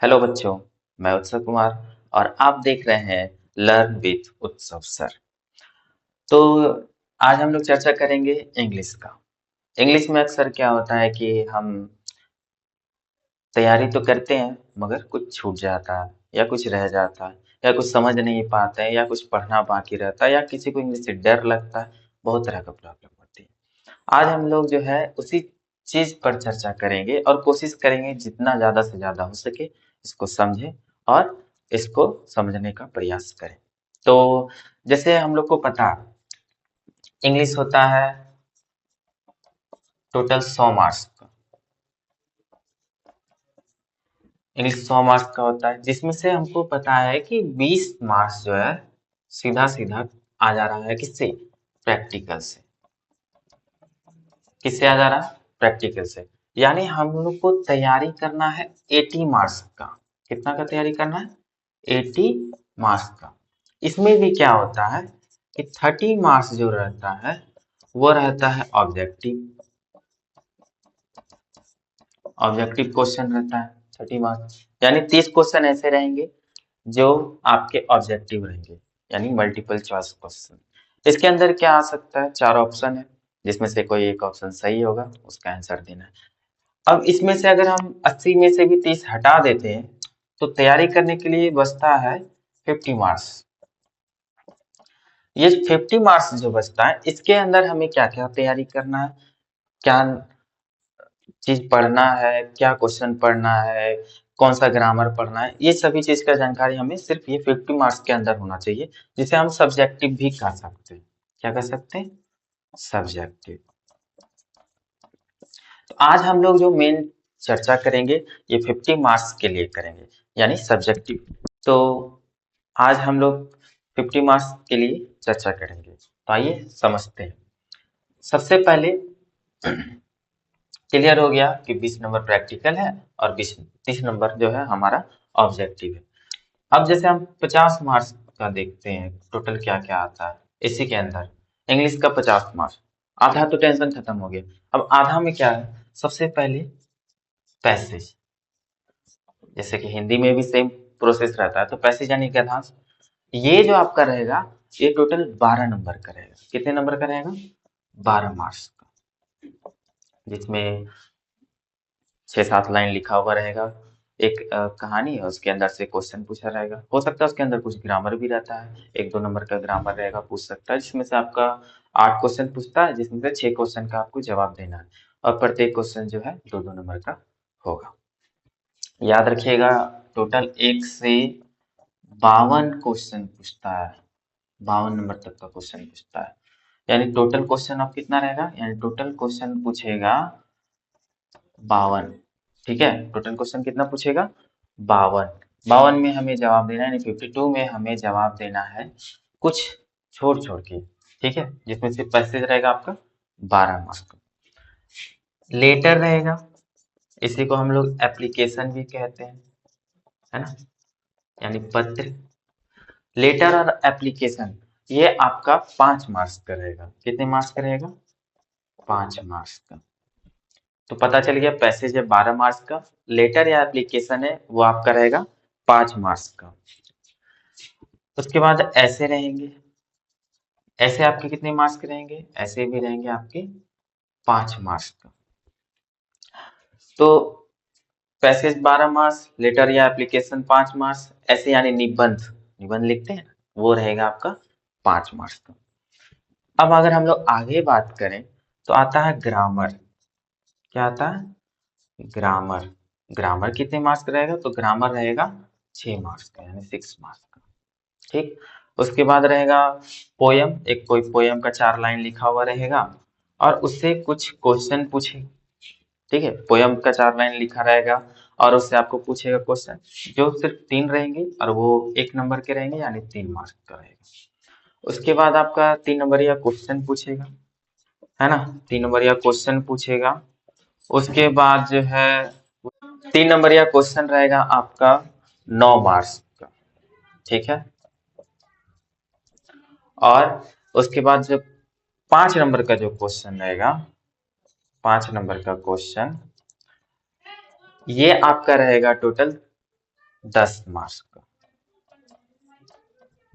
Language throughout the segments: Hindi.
हेलो बच्चों, मैं उत्सव कुमार और आप देख रहे हैं लर्न विथ उत्सव सर। तो आज हम लोग चर्चा करेंगे इंग्लिश का। इंग्लिश में अक्सर क्या होता है कि हम तैयारी तो करते हैं मगर कुछ छूट जाता है या कुछ रह जाता है या कुछ समझ नहीं पाते हैं या कुछ पढ़ना बाकी रहता है या किसी को इंग्लिश से डर लगता है। बहुत तरह का प्रॉब्लम होती है। आज हम लोग जो है उसी चीज पर चर्चा करेंगे और कोशिश करेंगे जितना ज्यादा से ज्यादा हो सके इसको समझें और इसको समझने का प्रयास करें। तो जैसे हम लोग को पता इंग्लिश होता है टोटल 100 मार्क्स का। इंग्लिश 100 मार्क्स का होता है जिसमें से हमको पता है कि 20 मार्क्स जो है सीधा सीधा आ जा रहा है किससे? प्रैक्टिकल से। किससे आ जा रहा है? प्रैक्टिकल से। यानी हम लोग को तैयारी करना है 80 मार्क्स का। कितना का तैयारी करना है? 80 मार्क्स का। इसमें भी क्या होता है कि 30 मार्क्स जो रहता है वो रहता है ऑब्जेक्टिव। ऑब्जेक्टिव क्वेश्चन रहता है 30 मार्क्स, यानी 30 क्वेश्चन ऐसे रहेंगे जो आपके ऑब्जेक्टिव रहेंगे, यानी मल्टीपल चॉइस क्वेश्चन। इसके अंदर क्या आ सकता है? 4 ऑप्शन है जिसमें से कोई एक ऑप्शन सही होगा, उसका आंसर देना है। अब इसमें से अगर हम 80 में से भी 30 हटा देते हैं तो तैयारी करने के लिए बचता है 50 मार्क्स। ये 50 मार्क्स जो बचता है इसके अंदर हमें क्या क्या तैयारी करना है, क्या चीज पढ़ना है, क्या क्वेश्चन पढ़ना है, कौन सा ग्रामर पढ़ना है, ये सभी चीज का जानकारी हमें सिर्फ ये 50 मार्क्स के अंदर होना चाहिए, जिसे हम सब्जेक्टिव भी कह सकते हैं। क्या कह सकते हैं? सब्जेक्टिव। तो आज हम लोग जो मेन चर्चा करेंगे ये 50 मार्क्स के लिए करेंगे, यानी सब्जेक्टिव। तो आज हम लोग 50 मार्क्स के लिए चर्चा करेंगे, तो आइए समझते हैं। सबसे पहले क्लियर हो गया कि 20 नंबर प्रैक्टिकल है और 30 नंबर जो है हमारा ऑब्जेक्टिव है। अब जैसे हम 50 मार्क्स का देखते हैं टोटल क्या क्या आता है इसी के अंदर। इंग्लिश का 50 मार्क्स, आधा तो टेंशन खत्म हो गया। अब आधा में क्या है? सबसे पहले पैसेज। जैसे कि हिंदी में भी सेम प्रोसेस रहता है, तो पैसेज यानी गद्यांश। ये जो आपका रहेगा ये टोटल 12 नंबर का रहेगा। कितने नंबर का रहेगा? 12 मार्क्स का, जिसमें 6-7 लाइन लिखा हुआ रहेगा। एक कहानी है, उसके अंदर से क्वेश्चन पूछा रहेगा। हो सकता है उसके अंदर कुछ ग्रामर भी रहता है, 1-2 नंबर का ग्रामर रहेगा, पूछ सकता है, जिसमें से आपका 8 क्वेश्चन पूछता है, जिसमें से 6 क्वेश्चन का आपको जवाब देना है। और प्रत्येक क्वेश्चन जो है 2-2 नंबर का होगा। याद रखिएगा, टोटल 1 से 52 क्वेश्चन पूछता है। 52 नंबर तक का क्वेश्चन पूछता है। यानी टोटल क्वेश्चन अब कितना रहेगा? यानी टोटल क्वेश्चन पूछेगा 52। ठीक है, टोटल क्वेश्चन कितना पूछेगा? 52। 52 में हमें जवाब देना है, यानी 52 में हमें जवाब देना है कुछ छोड़ छोड़ के। ठीक है, जिसमें से पैसेज रहेगा आपका 12 मार्क्स का। लेटर रहेगा, इसी को हम लोग एप्लीकेशन भी कहते हैं, है ना, यानी पत्र। लेटर और एप्लीकेशन ये आपका 5 मार्क्स का रहेगा। कितने मार्क्स का रहेगा? 5 मार्क्स का। तो पता चल गया, पैसेज है 12 मार्क्स का, लेटर या एप्लीकेशन है वो आपका रहेगा 5 मार्क्स का। उसके बाद ऐसे रहेंगे। ऐसे आपके कितने मार्क्स के रहेंगे? ऐसे भी रहेंगे आपके 5 मार्क्स का। तो पैसेज 12 मार्क्स, लेटर या एप्लीकेशन 5 मार्क्स, ऐसे यानी निबंध, निबंध लिखते हैं, वो रहेगा आपका 5 मार्क्स का। अब अगर हम लोग आगे बात करें तो आता है ग्रामर। क्या आता है? ग्रामर। ग्रामर कितने मार्क्स का रहेगा? तो ग्रामर रहेगा 6 मार्क्स का, यानी 6 मार्क्स का। ठीक। उसके बाद रहेगा पोयम। एक कोई पोयम का 4 लाइन लिखा हुआ रहेगा और उससे कुछ क्वेश्चन पूछे। ठीक है, पोयम का 4 लाइन लिखा रहेगा और उससे आपको पूछेगा क्वेश्चन, जो सिर्फ 3 रहेंगे और वो 1 नंबर के रहेंगे, यानी 3 मार्क्स का रहेगा। उसके बाद आपका 3 नंबर क्वेश्चन पूछेगा, है ना, 3 नंबर क्वेश्चन पूछेगा। उसके बाद जो है 3 नंबर क्वेश्चन रहेगा आपका 9 मार्क्स का। ठीक है, और उसके बाद जो 5 नंबर का जो क्वेश्चन रहेगा, 5 नंबर का क्वेश्चन ये आपका रहेगा टोटल 10 मार्क्स का।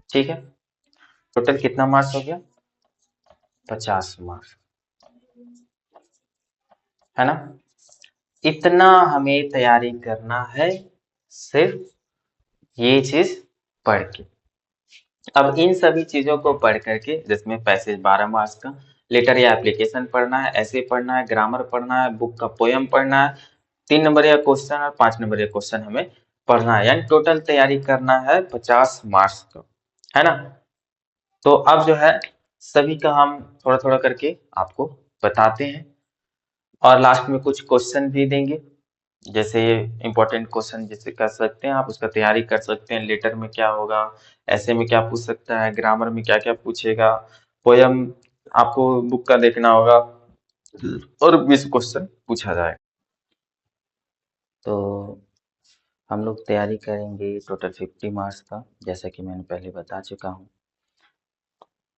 ठीक है, टोटल कितना मार्क्स हो गया? 50 मार्क्स, है ना? इतना हमें तैयारी करना है सिर्फ ये चीज पढ़ के। अब इन सभी चीजों को पढ़ करके, जिसमें पैसेज 12 मार्क्स का, लेटर या एप्लीकेशन पढ़ना है, ऐसे पढ़ना है, ग्रामर पढ़ना है, बुक का पोयम पढ़ना है, 3 नंबर या क्वेश्चन और 5 नंबर या क्वेश्चन हमें पढ़ना है, यानी टोटल तैयारी करना है 50 मार्क्स का, है ना? तो अब जो है सभी का हम थोड़ा थोड़ा करके आपको बताते हैं, और लास्ट में कुछ क्वेश्चन भी देंगे, जैसे इंपॉर्टेंट क्वेश्चन जैसे कर सकते हैं आप, उसका तैयारी कर सकते हैं। लेटर में क्या होगा, ऐसे में क्या पूछ सकता है, ग्रामर में क्या क्या पूछेगा, पोयम आपको बुक का देखना होगा, और 20 क्वेश्चन पूछा जाएगा। तो हम लोग तैयारी करेंगे टोटल 50 मार्क्स का, जैसा कि मैंने पहले बता चुका हूँ।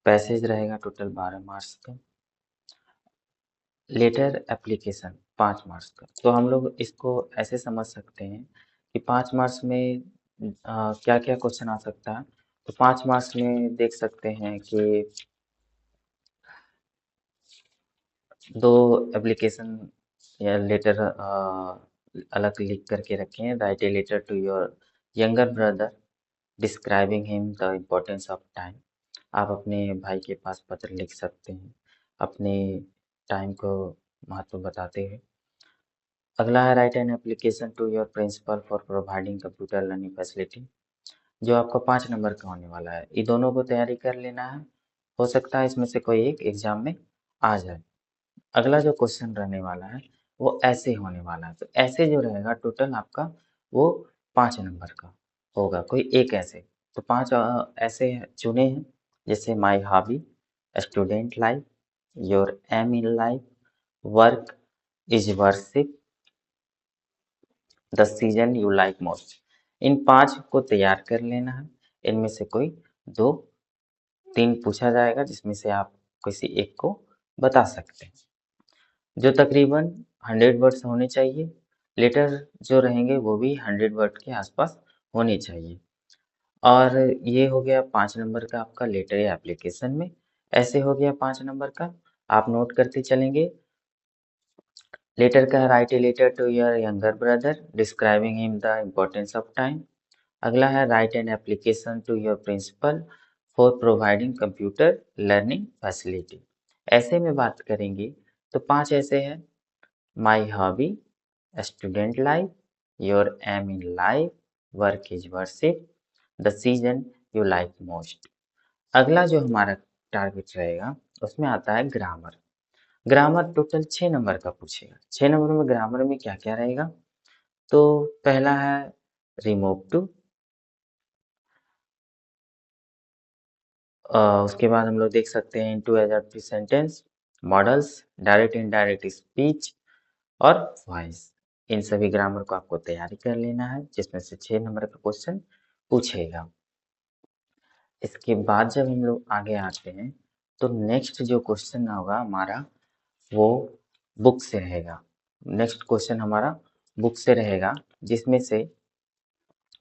पैसेज रहेगा टोटल 12 मार्क्स का, लेटर एप्लीकेशन 5 मार्क्स का। तो हम लोग इसको ऐसे समझ सकते हैं कि 5 मार्क्स में क्या क्या क्वेश्चन आ सकता है। तो 5 मार्क्स में देख सकते हैं कि 2 एप्लीकेशन या लेटर अलग लिख करके रखे हैं। Write a letter to your younger brother describing him the importance of time. आप अपने भाई के पास पत्र लिख सकते हैं, अपने टाइम को महत्व बताते हुए। अगला है write an application to your principal for providing computer learning facility, जो आपका 5 नंबर का होने वाला है। ये दोनों को तैयारी कर लेना है, हो सकता है इसमें से कोई एक एग्जाम में आ जाए। अगला जो क्वेश्चन रहने वाला है वो ऐसे होने वाला है। तो ऐसे जो रहेगा टोटल आपका वो 5 नंबर का होगा, कोई एक ऐसे। तो 5 ऐसे चुने हैं, जैसे my hobby, student life, your aim in life, work is worship, the season you like most. इन 5 को तैयार कर लेना है। इनमें से कोई 2 3 पूछा जाएगा, जिसमें से आप किसी एक को बता सकते हैं, जो तकरीबन 100 वर्ड्स होने चाहिए। लेटर जो रहेंगे वो भी 100 वर्ड के आसपास होने चाहिए। और ये हो गया 5 नंबर का आपका लेटर या एप्लीकेशन में। ऐसे हो गया 5 नंबर का, आप नोट करते चलेंगे। लेटर का write a letter to your younger brother describing him the importance of time. अगला है write an application to your principal for providing computer learning facility. ऐसे में बात करेंगे तो 5 ऐसे हैं: my hobby, student life, your aim in life, work is worship, the season you like most. अगला जो हमारा टारगेट रहेगा उसमें आता है ग्रामर। ग्रामर टोटल 6 नंबर का पूछेगा। 6 नंबर में ग्रामर में क्या क्या रहेगा? तो पहला है रिमूव टू, उसके बाद हम लोग देख सकते हैं into adjective sentence, models, direct indirect speech और वॉइस। इन सभी ग्रामर को आपको तैयारी कर लेना है, जिसमें से 6 नंबर का क्वेश्चन पूछेगा। इसके बाद जब हम लोग आगे आते हैं तो नेक्स्ट जो क्वेश्चन होगा हमारा वो बुक से रहेगा। नेक्स्ट क्वेश्चन हमारा बुक से रहेगा, जिसमें से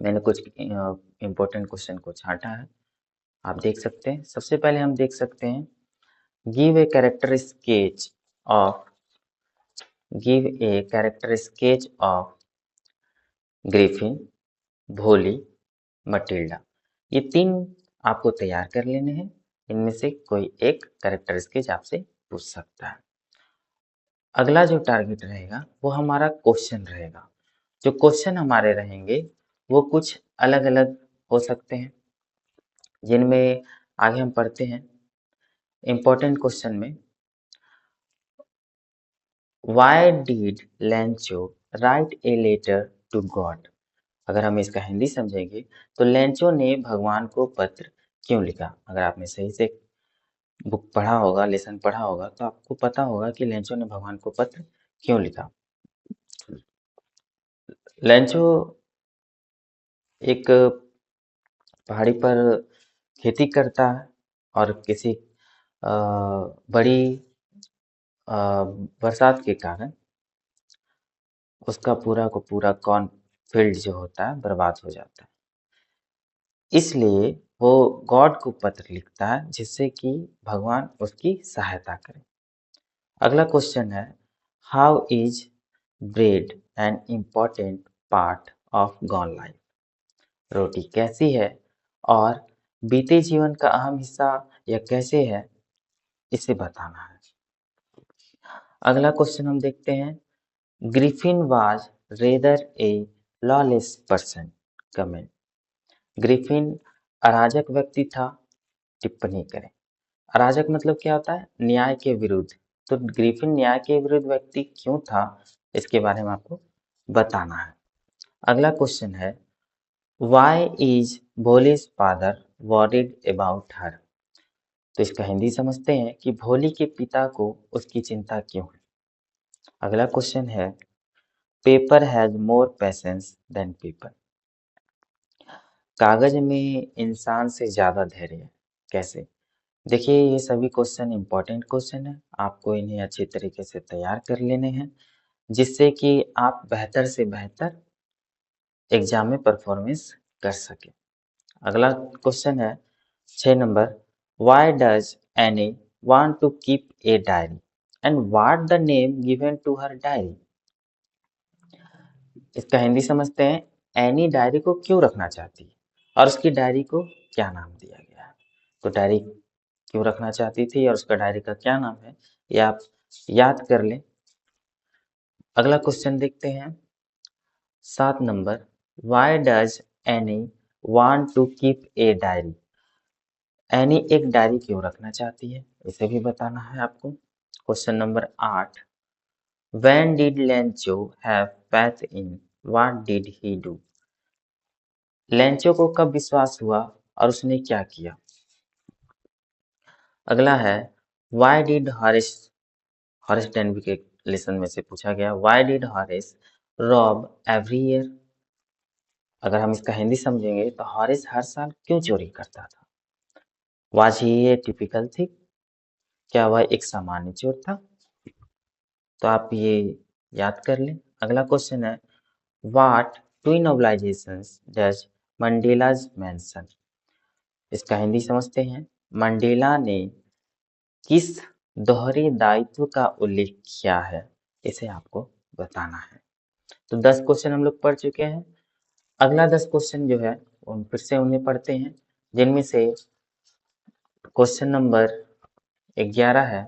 मैंने कुछ इम्पोर्टेंट क्वेश्चन को छांटा है, आप देख सकते हैं। सबसे पहले हम देख सकते हैं, give a character sketch of give a character sketch of Griffin, भोली, मटिल्डा। ये 3 आपको तैयार कर लेने हैं। इनमें से कोई एक कैरेक्टर स्केच आपसे पूछ सकता है। अगला जो टारगेट रहेगा वो हमारा क्वेश्चन रहेगा। जो क्वेश्चन हमारे रहेंगे वो कुछ अलग अलग हो सकते हैं, जिनमें आगे हम पढ़ते हैं। इंपॉर्टेंट क्वेश्चन में, why did Lencho write a letter to God. अगर हम इसका हिंदी समझेंगे तो लेंचो ने भगवान को पत्र क्यों लिखा। अगर आपने सही से बुक पढ़ा होगा, लेसन पढ़ा होगा, तो आपको पता होगा कि लेंचो ने भगवान को पत्र क्यों लिखा। लेंचो एक पहाड़ी पर खेती करता है, और किसी बड़ी बरसात के कारण उसका पूरा को पूरा फील्ड जो होता है बर्बाद हो जाता है। इसलिए वो गॉड को पत्र लिखता है जिससे कि भगवान उसकी सहायता करें। अगला क्वेश्चन है, how is bread an important part of gone life? रोटी कैसी है और बीते जीवन का अहम हिस्सा यह कैसे है, इसे बताना है। अगला क्वेश्चन हम देखते हैं, Griffin was rather A lawless person, comment. Griffin अराजक व्यक्ति था, टिप्पणी करें। अराजक मतलब क्या होता है? न्याय के विरुद्ध। तो ग्रिफिन न्याय के विरुद्ध व्यक्ति क्यों था, इसके बारे में आपको बताना है। अगला क्वेश्चन है, why is Bholi's father worried about her? तो इसका हिंदी समझते हैं कि भोली के पिता को उसकी चिंता क्यों है। अगला क्वेश्चन है, paper has more patience than people. कागज में इंसान से ज्यादा धैर्य है, कैसे? देखिए, ये सभी क्वेश्चन इंपॉर्टेंट क्वेश्चन है, आपको इन्हें अच्छी तरीके से तैयार कर लेने हैं जिससे कि आप बेहतर से बेहतर एग्जाम में परफॉर्मेंस कर सके। अगला क्वेश्चन है 6 number, why does Anne want to keep a diary and what the name given to her diary? इसका हिंदी समझते हैं, एनी डायरी को क्यों रखना चाहती है और उसकी डायरी को क्या नाम दिया गया है। तो डायरी क्यों रखना चाहती थी और उसका डायरी का क्या नाम है, ये आप याद कर लें। अगला क्वेश्चन देखते हैं 7 number, why does Anne want to keep a diary? Anne एक डायरी क्यों रखना चाहती है, इसे भी बताना है आपको। Question number 8, when did Lencho have faith in what did he do? Lencho को कब विश्वास हुआ और उसने क्या किया? अगला है, व्हाई डिड हॉरिस, हॉरिस डेनवी के लेसन में से पूछा गया, why did Horace rob every year? अगर हम इसका हिंदी समझेंगे तो हॉरिस हर साल क्यों चोरी करता था? Was he A typical thing? क्या वह एक सामान्य चोर था? तो आप ये याद कर लें। अगला क्वेश्चन है, what two obligations does Mandela's mention? इसका हिंदी समझते हैं, मंडेला ने किस दोहरे दायित्व का उल्लेख किया है, इसे आपको बताना है। तो 10 क्वेश्चन हम लोग पढ़ चुके हैं। अगला 10 क्वेश्चन जो है उन फिर से उन्हें पढ़ते हैं, जिनमें से क्वेश्चन नंबर 11 है,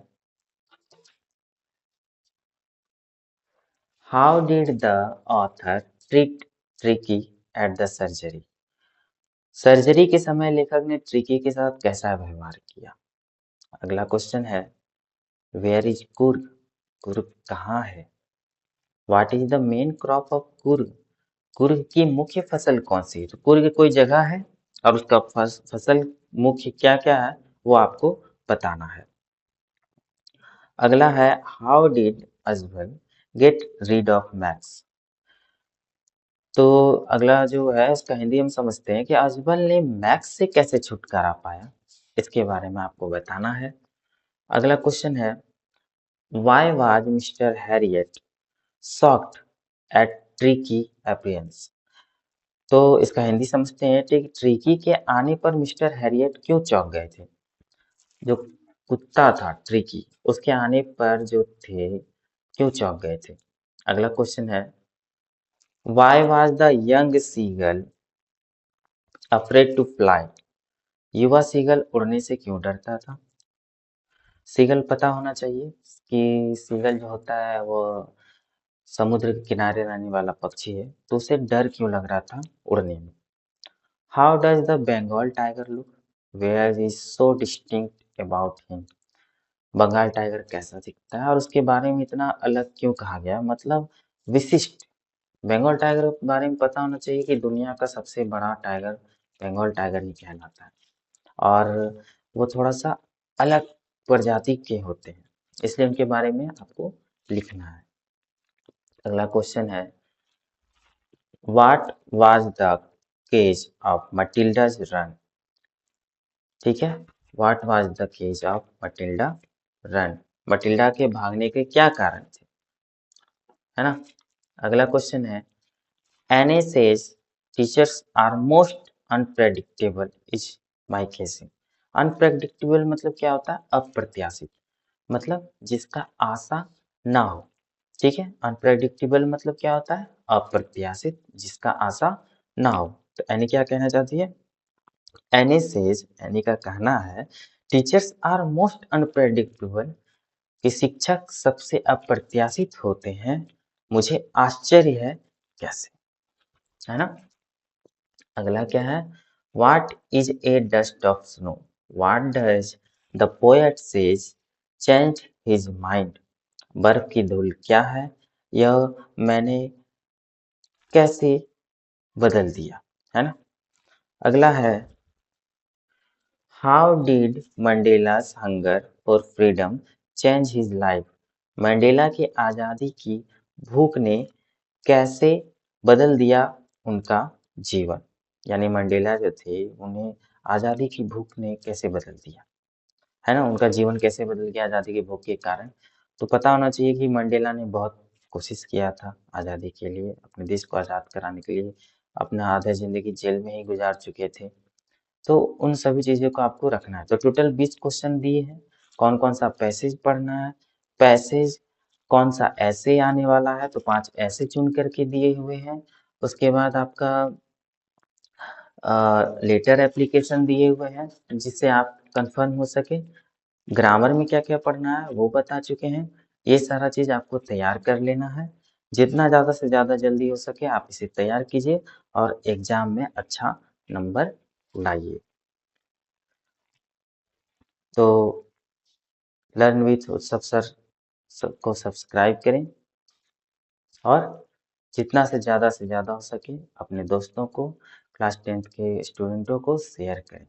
how did the author treat tricky at the surgery? Surgery के समय लेखक ने ट्रिकी के साथ कैसा व्यवहार किया? अगला क्वेश्चन है, वेयर इज कुर्ग? कुर्ग कहाँ है? What is the main crop of Coorg? Coorg की मुख्य फसल कौन सी है? तो कुर्ग कोई जगह है और उसका फसल मुख्य क्या क्या है वो आपको बताना है। अगला है, हाउ डिड अजबल गेट रीड ऑफ मैक्स? तो अगला जो है उसका हिंदी हम समझते हैं कि अजबल ने मैक्स से कैसे छुटकारा पाया, इसके बारे में आपको बताना है। अगला क्वेश्चन है, why was mister Harriet shocked eight tricky appearance? तो इसका हिंदी समझते हैं कि ट्रिकी के आने पर मिस्टर हैरियट क्यों चौंक गए थे? जो कुत्ता था ट्रिकी, उसके आने पर जो थे क्यों चौंक गए थे? अगला क्वेश्चन है, why was the young seagull afraid to fly? युवा सीगल उड़ने से क्यों डरता था? सीगल पता होना चाहिए कि सीगल जो होता है वो समुद्र के किनारे रहने वाला पक्षी है, तो उसे डर क्यों लग रहा था उड़ने में। How does the Bengal tiger look? Where is so distinct about him? Bengal tiger कैसा दिखता है और उसके बारे में इतना अलग क्यों कहा गया, मतलब विशिष्ट। बंगाल टाइगर के बारे में पता होना चाहिए कि दुनिया का सबसे बड़ा टाइगर बंगाल टाइगर ही कहलाता है और वो थोड़ा सा अलग प्रजाति के होते हैं, इसलिए उनके बारे में आपको लिखना है। अगला क्वेश्चन है, what was the cause of Matilda's ruin? ठीक है, what was the cause of Matilda ruin? Matilda के भागने के क्या कारण थे, है ना। अगला क्वेश्चन है, Anne says teachers are most unpredictable is my guessing. Unpredictable मतलब क्या होता है? अप्रत्याशित, मतलब जिसका आशा ना हो। ठीक है, अनप्रेडिक्टेबल मतलब क्या होता है? अप्रत्याशित, जिसका आशा ना हो। तो एनी क्या कहना चाहती है? एनी सेज, एनी का कहना है टीचर्स आर मोस्ट अनप्रेडिक्टेबल, कि शिक्षक सबसे अप्रत्याशित होते हैं। मुझे आश्चर्य है कैसे, है ना। अगला क्या है? What is a dust of snow? What does the poet says change his mind? बर्फ की धूल क्या है? यह मैंने कैसे बदल दिया, है ना। अगला है How did Mandela's hunger for freedom change his life? Mandela की आज़ादी की भूख ने कैसे बदल दिया उनका जीवन, यानी मंडेला जो थे उन्हें आज़ादी की भूख ने कैसे बदल दिया, है ना। उनका जीवन कैसे बदल गया आज़ादी की भूख के कारण। तो पता होना चाहिए कि मंडेला ने बहुत कोशिश किया था आज़ादी के लिए, अपने देश को आज़ाद कराने के लिए, अपना आधा जिंदगी जेल में ही गुजार चुके थे। तो उन सभी चीज़ों को आपको रखना है। तो टोटल 20 क्वेश्चन दिए हैं। कौन कौन सा पैसेज पढ़ना है, पैसेज कौन सा ऐसे आने वाला है, तो 5 ऐसे चुन करके दिए हुए हैं। उसके बाद आपका लेटर एप्लीकेशन दिए हुए हैं जिससे आप कंफर्म हो सके। ग्रामर में क्या क्या पढ़ना है वो बता चुके हैं। ये सारा चीज़ आपको तैयार कर लेना है। जितना ज़्यादा से ज़्यादा जल्दी हो सके आप इसे तैयार कीजिए और एग्जाम में अच्छा नंबर लाइए। तो लर्न विथ उत्सव सर को सब्सक्राइब करें और जितना से ज़्यादा हो सके अपने दोस्तों को, क्लास 10th के स्टूडेंटों को शेयर करें।